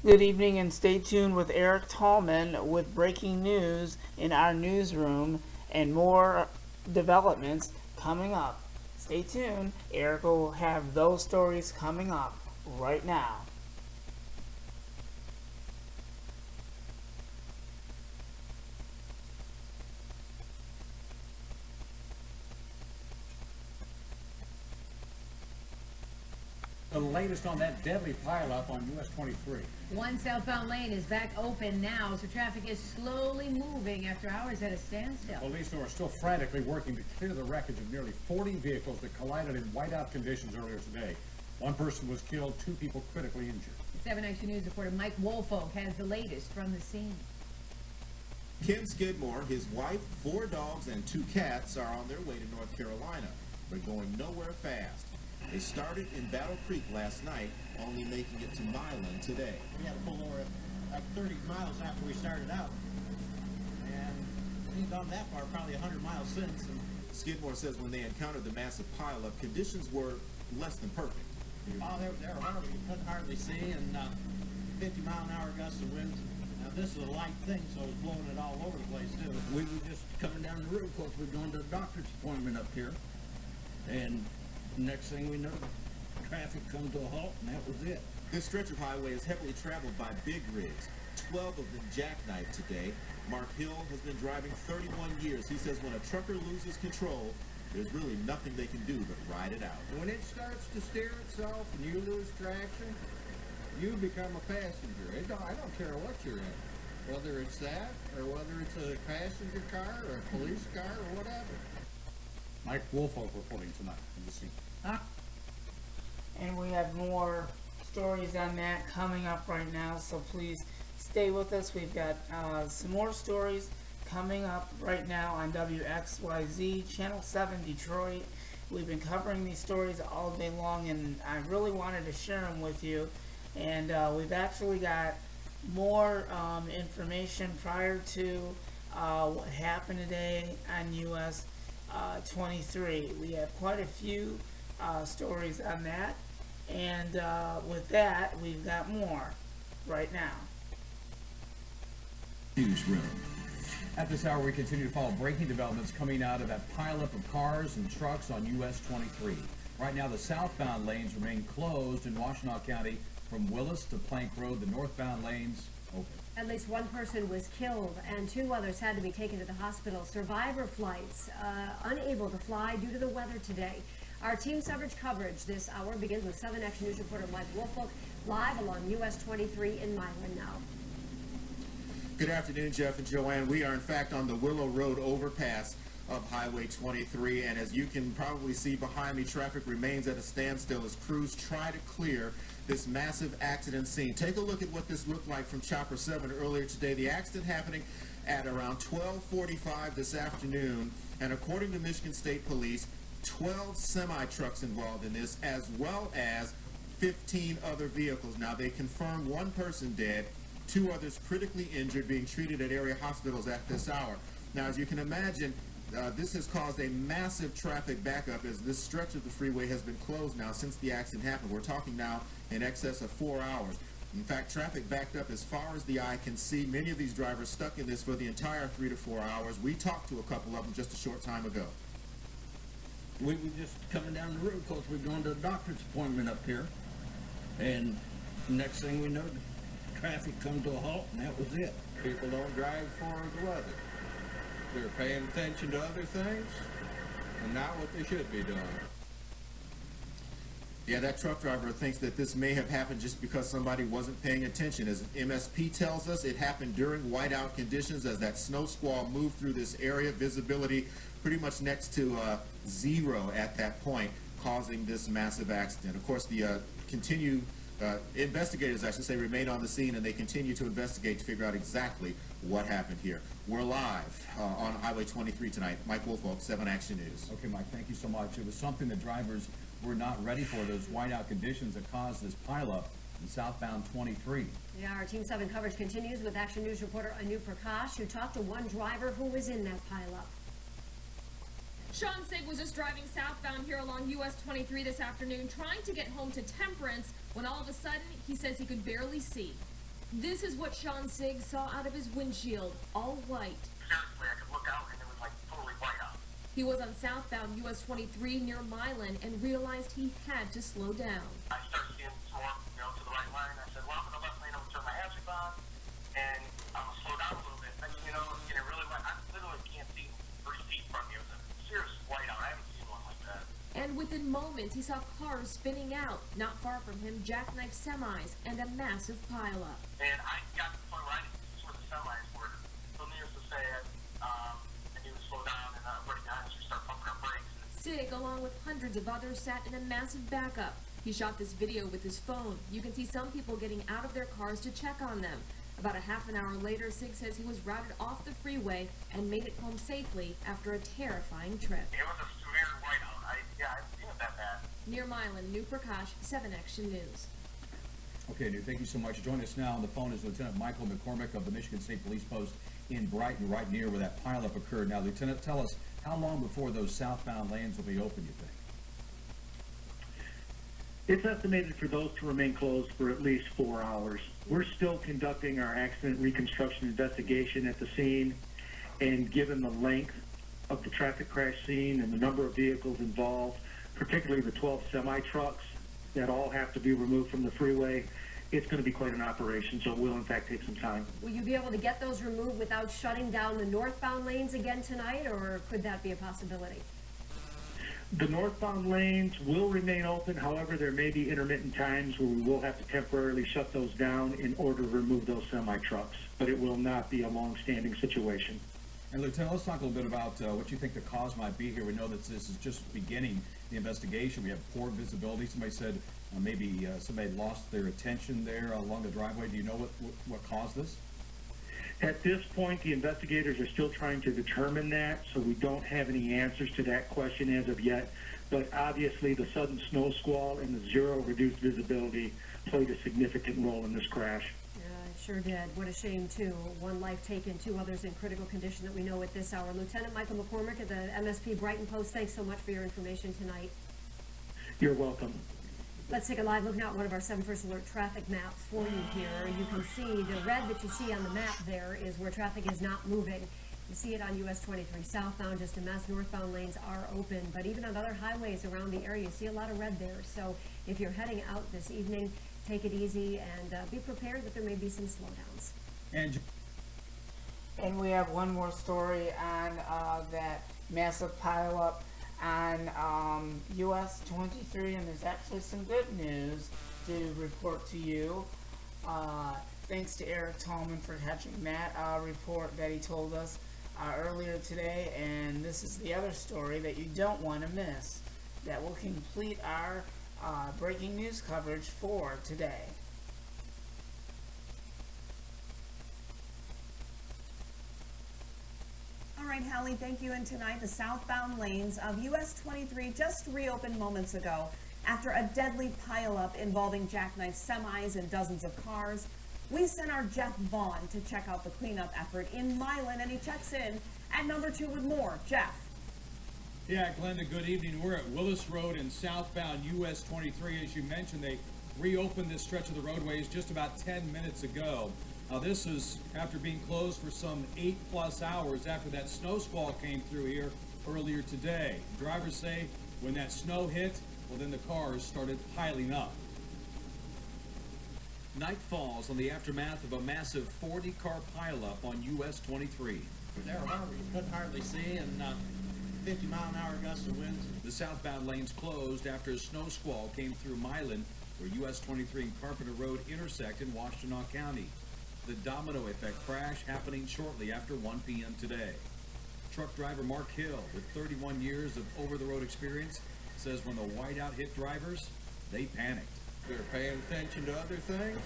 Good evening and stay tuned with Eric Tallman with breaking news in our newsroom and more developments coming up. Stay tuned. Eric will have those stories coming up right now. The latest on that deadly pileup on US 23. One southbound lane is back open now, so traffic is slowly moving after hours at a standstill. Police are still frantically working to clear the wreckage of nearly 40 vehicles that collided in whiteout conditions earlier today. One person was killed, 2 people critically injured. 7 Action News reporter Mike Woolfolk has the latest from the scene. Ken Skidmore, his wife, 4 dogs, and 2 cats are on their way to North Carolina, but going nowhere fast. They started in Battle Creek last night, only making it to Milan today. We had to pull over like 30 miles after we started out. And we ain't gone that far, probably 100 miles since. And Skidmore says when they encountered the massive pileup, conditions were less than perfect. oh, they were horrible. You couldn't hardly see, and 50-mile-an-hour gusts of wind. Now, this is a light thing, so it's blowing it all over the place, too. We were just coming down the road because we're going to a doctor's appointment up here. And next thing we know, traffic come to a halt, and that was it. This stretch of highway is heavily traveled by big rigs. 12 of them jackknifed today. Mark Hill has been driving 31 years. He says when a trucker loses control, there's really nothing they can do but ride it out. When it starts to steer itself and you lose traction, you become a passenger. I don't care what you're in, whether it's that or whether it's a passenger car or a police car or whatever. Mike Woolfolk reporting tonight from the scene. And we have more stories on that coming up right now, so please stay with us. We've got some more stories coming up right now on WXYZ Channel 7 Detroit. We've been covering these stories all day long, and I really wanted to share them with you. And we've actually got more information prior to what happened today on US 23. We have quite a few stories on that, and with that, we've got more right now. Newsroom. At this hour, we continue to follow breaking developments coming out of that pileup of cars and trucks on US 23. Right now, the southbound lanes remain closed in Washtenaw County from Willis to Plank Road. The northbound lanes open. At least one person was killed and 2 others had to be taken to the hospital. Survivor flights unable to fly due to the weather today. Our team's coverage this hour begins with 7 Action News reporter Mike Woolfolk live along US 23 in Milan now. Good afternoon, Jeff and Joanne. We are in fact on the Willow Road overpass of Highway 23, and as you can probably see behind me, traffic remains at a standstill as crews try to clear this massive accident scene. Take a look at what this looked like from Chopper 7 earlier today. The accident happening at around 12:45 this afternoon, and according to Michigan State Police, 12 semi-trucks involved in this, as well as 15 other vehicles. Now, they confirmed 1 person dead, 2 others critically injured, being treated at area hospitals at this hour. Now, as you can imagine, this has caused a massive traffic backup as this stretch of the freeway has been closed now since the accident happened. We're talking now in excess of 4 hours. In fact, traffic backed up as far as the eye can see. Many of these drivers stuck in this for the entire 3 to 4 hours. We talked to a couple of them just a short time ago. We were just coming down the road because we're going to a doctor's appointment up here. And next thing we know, traffic come to a halt, and that was it. People don't drive for the weather. They're paying attention to other things and not what they should be doing. Yeah, that truck driver thinks that this may have happened just because somebody wasn't paying attention. As MSP tells us, it happened during whiteout conditions as that snow squall moved through this area. Visibility pretty much next to 0 at that point, causing this massive accident. Of course, the investigators, I should say, remain on the scene, and they continue to investigate to figure out exactly what happened here. We're live on Highway 23 tonight. Mike Woolfolk, 7 Action News. Okay, Mike, thank you so much. It was something that drivers were not ready for, those whiteout conditions that caused this pileup in southbound 23. Yeah, our Team 7 coverage continues with Action News reporter Anu Prakash, who talked to one driver who was in that pileup. Sean Sig was just driving southbound here along US 23 this afternoon, trying to get home to Temperance, when all of a sudden he says he could barely see. This is what Sean Sigg saw out of his windshield, all white. Seriously, I could look out and it was like totally white out. He was on southbound US 23 near Milan and realized he had to slow down. I started seeing some more, to the right lane. I said, well, I'm in the left lane. I'm going to turn my hazards on and I'm going to slow down a little bit. Next thing you know, it's getting really white. I literally can't see 3 feet from me. It was a serious whiteout. I haven't seen one like that. And within moments, he saw cars spinning out. Not far from him, jackknife semis and a massive pileup. And I got to the point where I didn't see where the semis were. So needless to say, I knew to slow down and right behind us we start pumping our brakes. Sigg, along with hundreds of others, sat in a massive backup. He shot this video with his phone. You can see some people getting out of their cars to check on them. About a half an hour later, Sigg says he was routed off the freeway and made it home safely after a terrifying trip. It was a severe whiteout. I've seen it that bad. Near Milan, New Prakash, 7 Action News. Okay, New, thank you so much. Joining us now on the phone is Lieutenant Michael McCormick of the Michigan State Police Post in Brighton, right near where that pileup occurred. Now, Lieutenant, tell us, how long before those southbound lanes will be open, you think? It's estimated for those to remain closed for at least 4 hours. We're still conducting our accident reconstruction investigation at the scene, and given the length of the traffic crash scene and the number of vehicles involved, particularly the 12 semi-trucks that all have to be removed from the freeway, it's going to be quite an operation, so it will in fact take some time. Will you be able to get those removed without shutting down the northbound lanes again tonight, or could that be a possibility? The northbound lanes will remain open. However, there may be intermittent times where we will have to temporarily shut those down in order to remove those semi-trucks, but it will not be a long-standing situation. And Lieutenant, let's talk a little bit about what you think the cause might be here. We know that this is just beginning the investigation. We have poor visibility. Somebody said maybe somebody lost their attention there along the driveway. Do you know what caused this? At this point, the investigators are still trying to determine that, so we don't have any answers to that question as of yet. But obviously, the sudden snow squall and the zero reduced visibility played a significant role in this crash. Sure did. What a shame, too. 1 life taken, 2 others in critical condition that we know at this hour. Lieutenant Michael McCormick at the MSP Brighton Post, thanks so much for your information tonight. You're welcome. Let's take a live look now at one of our 7 First Alert traffic maps for you here. You can see the red that you see on the map there is where traffic is not moving. You see it on US 23 southbound, just a mess. Northbound lanes are open, but even on other highways around the area, you see a lot of red there. So if you're heading out this evening, take it easy and be prepared that there may be some slowdowns. And we have one more story on that massive pileup on US 23, and there's actually some good news to report to you. Thanks to Eric Tallman for catching that report that he told us earlier today, and this is the other story that you don't want to miss that will complete our breaking news coverage for today. All right, Hallie, thank you. And tonight, the southbound lanes of US 23 just reopened moments ago after a deadly pileup involving jackknife semis and dozens of cars. We sent our Jeff Vaughn to check out the cleanup effort in Milan, and he checks in at number 2 with more. Jeff. Yeah, Glenda, good evening. We're at Willis Road in southbound US 23. As you mentioned, they reopened this stretch of the roadways just about 10 minutes ago. Now, this is after being closed for some 8+ hours after that snow squall came through here earlier today. Drivers say when that snow hit, well, then the cars started piling up. Night falls on the aftermath of a massive 40-car pileup on US 23. There were you couldn't hardly see, and 50-mile-an-hour gusts of winds. The southbound lanes closed after a snow squall came through Milan, where US 23 and Carpenter Road intersect in Washtenaw County. The domino effect crash happening shortly after 1 p.m. today. Truck driver Mark Hill, with 31 years of over-the-road experience, says when the whiteout hit drivers, they panicked. They're paying attention to other things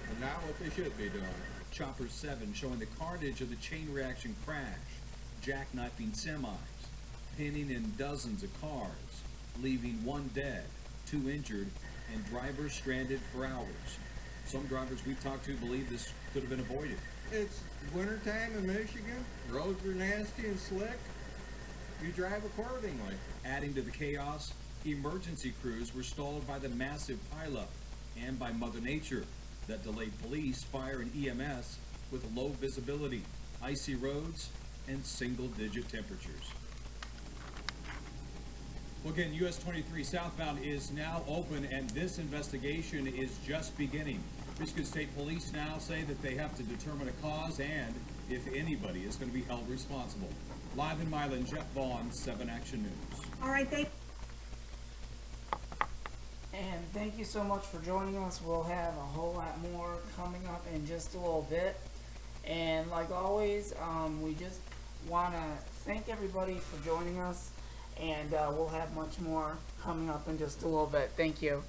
and not what they should be doing. Chopper 7 showing the carnage of the chain reaction crash, jackknifing semis, pinning in dozens of cars, leaving 1 dead, 2 injured, and drivers stranded for hours. Some drivers we've talked to believe this could have been avoided. It's wintertime in Michigan. Roads are nasty and slick. You drive accordingly. Adding to the chaos, emergency crews were stalled by the massive pileup and by Mother Nature. that delayed police, fire, and EMS with low visibility, icy roads, and single-digit temperatures. Well, again, US 23 southbound is now open, and this investigation is just beginning. Michigan State Police now say that they have to determine a cause and if anybody is going to be held responsible. Live in Milan, Jeff Vaughn, 7 Action News. All right, And thank you so much for joining us. We'll have a whole lot more coming up in just a little bit. And like always, we just want to thank everybody for joining us. And we'll have much more coming up in just a little bit. Thank you.